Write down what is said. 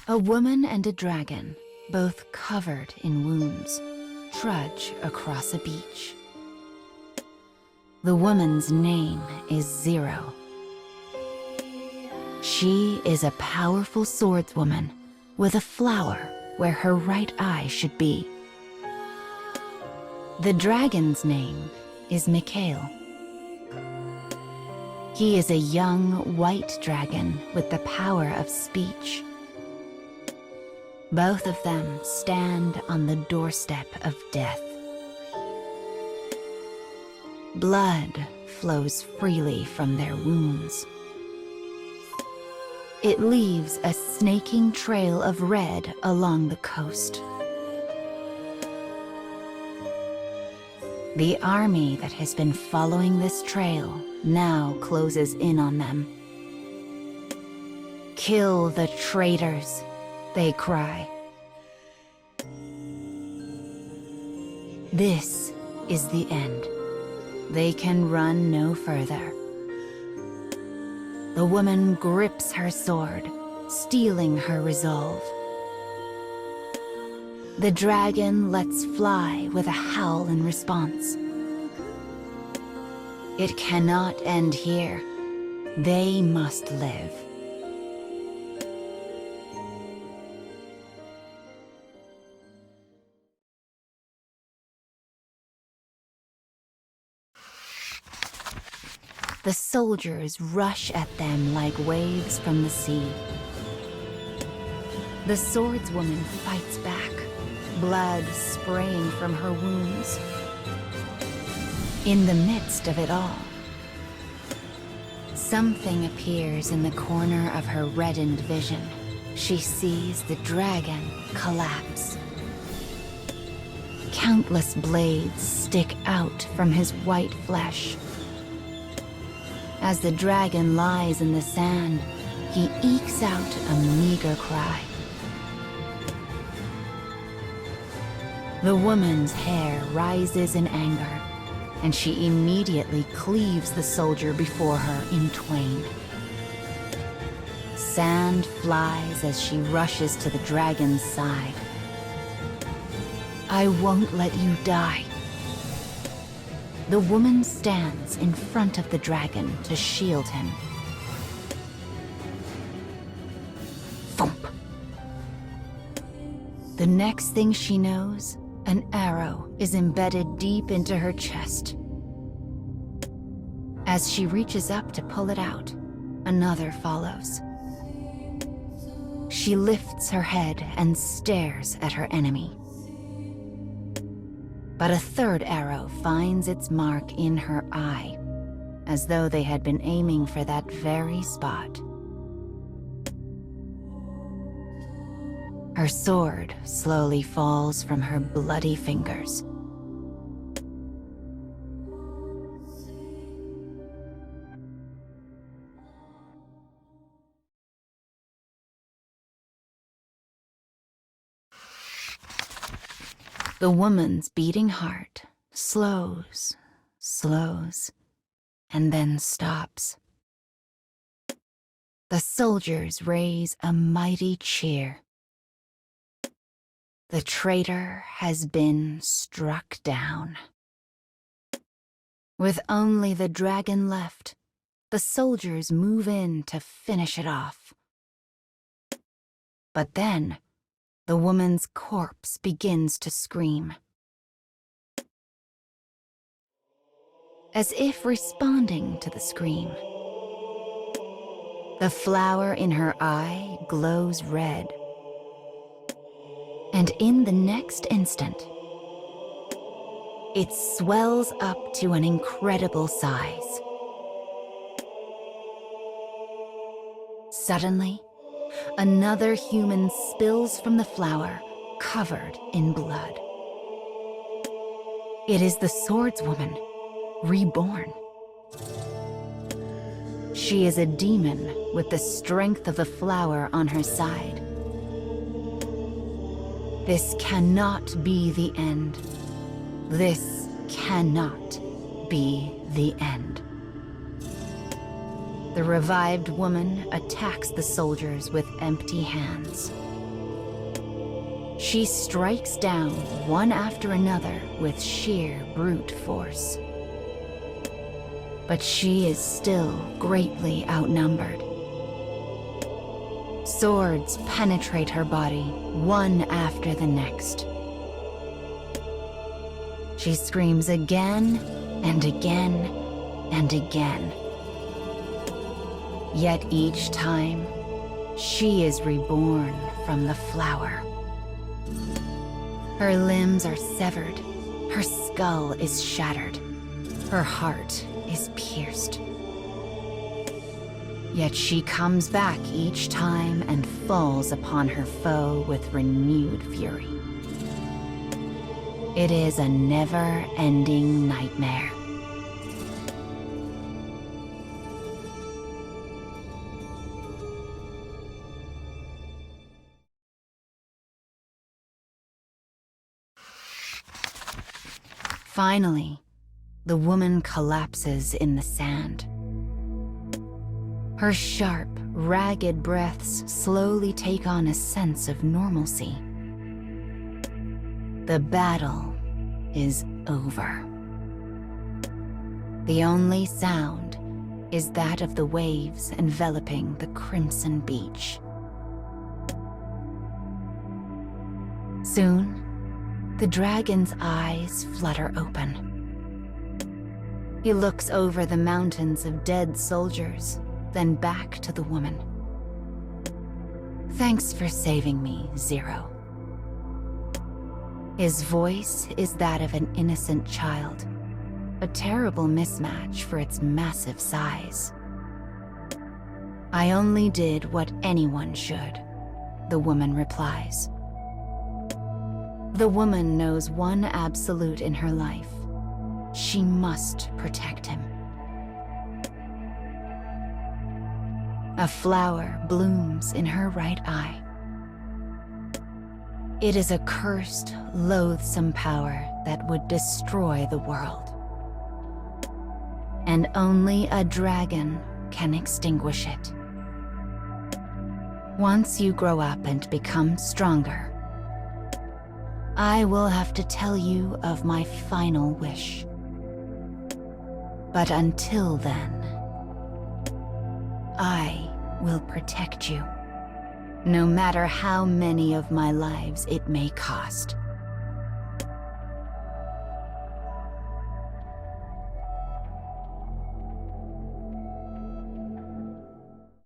A woman and a dragon, both covered in wounds, trudge across a beach. The woman's name is Zero. She is a powerful swordswoman with a flower where her right eye should be. The dragon's name is Mikhail. He is a young white dragon with the power of speech. Both of them stand on the doorstep of death. Blood flows freely from their wounds. It leaves a snaking trail of red along the coast. The army that has been following this trail now closes in on them. "Kill the traitors," they cry. This is the end. They can run no further. The woman grips her sword, steeling her resolve. The dragon lets fly with a howl in response. It cannot end here. They must live. The soldiers rush at them like waves from the sea. The swordswoman fights back, blood spraying from her wounds. In the midst of it all, something appears in the corner of her reddened vision. She sees the dragon collapse. Countless blades stick out from his white flesh. As the dragon lies in the sand, he ekes out a meager cry. The woman's hair rises in anger, and she immediately cleaves the soldier before her in twain. Sand flies as she rushes to the dragon's side. "I won't let you die." The woman stands in front of the dragon to shield him. Thump! The next thing she knows, an arrow is embedded deep into her chest. As she reaches up to pull it out, another follows. She lifts her head and stares at her enemy. But a third arrow finds its mark in her eye, as though they had been aiming for that very spot. Her sword slowly falls from her bloody fingers. The woman's beating heart slows, and then stops. The soldiers raise a mighty cheer. The traitor has been struck down. With only the dragon left, the soldiers move in to finish it off. But then, the woman's corpse begins to scream. As if responding to the scream, the flower in her eye glows red. And in the next instant, it swells up to an incredible size. Suddenly, another human spills from the flower, covered in blood. It is the swordswoman, reborn. She is a demon with the strength of the flower on her side. This cannot be the end. This cannot be the end. The revived woman attacks the soldiers with empty hands. She strikes down one after another with sheer brute force. But she is still greatly outnumbered. Swords penetrate her body, one after the next. She screams again and again and again. Yet each time, she is reborn from the flower. Her limbs are severed, her skull is shattered, her heart is pierced. Yet she comes back each time and falls upon her foe with renewed fury. It is a never-ending nightmare. Finally, the woman collapses in the sand. Her sharp, ragged breaths slowly take on a sense of normalcy. The battle is over. The only sound is that of the waves enveloping the crimson beach. Soon, the dragon's eyes flutter open. He looks over the mountains of dead soldiers, then back to the woman. Thanks for saving me, Zero. His voice is that of an innocent child, a terrible mismatch for its massive size. I only did what anyone should, the woman replies. The woman knows one absolute in her life. She must protect him. A flower blooms in her right eye. It is a cursed, loathsome power that would destroy the world. And only a dragon can extinguish it. Once you grow up and become stronger, I will have to tell you of my final wish. But until then, I will protect you, no matter how many of my lives it may cost.